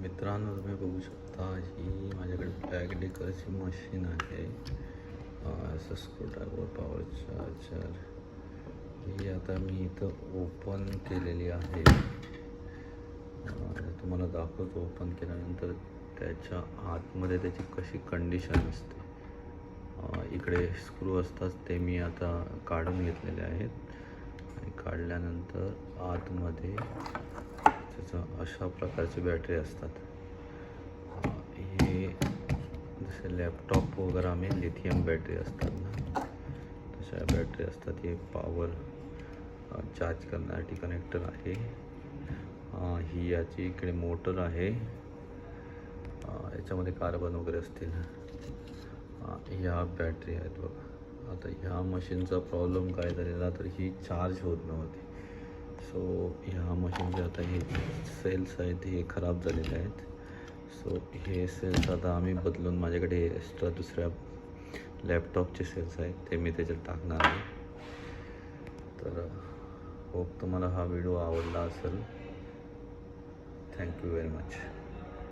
मित्रांनो, तुम्ही बघू शकता ही माझ्याकडे बॅग डेकरची मशीन आहे. असं स्क्रूड्रायव्हर, पॉवर चार्जर. ही आता मी इथं ओपन केलेली आहे. तुम्हाला दाखवतो ओपन केल्यानंतर त्याच्या आतमध्ये त्याची कशी कंडिशन असते. इकडे स्क्रू असतात ते मी आता काढून घेतलेले आहेत आणि काढल्यानंतर आतमध्ये त्याचं अशा प्रकारची बॅटरी असतात. हे जसे लॅपटॉप वगैरे आम्ही लिथियम बॅटरी असतात ना, तशा बॅटरी असतात. हे पॉवर चार्ज करण्यासाठी कनेक्टर आहे. ही याची इकडे मोटर आहे. याच्यामध्ये कार्बन वगैरे असतील. ह्या बॅटरी आहेत बघा. आता ह्या मशीनचा प्रॉब्लेम काय झालेला तर ही चार्ज होत नव्हती. सो ह्या मशीनचे आता हे सेल्स आहेत हे खराब झालेले आहेत. सो हे सेल्स आता आम्ही बदलून माझ्याकडे एक्स्ट्रा दुसऱ्या लॅपटॉपचे सेल्स आहेत ते मी त्याच्यात टाकणार आहे. तर होप तुम्हाला हा व्हिडिओ आवडला असेल. Thank you very much.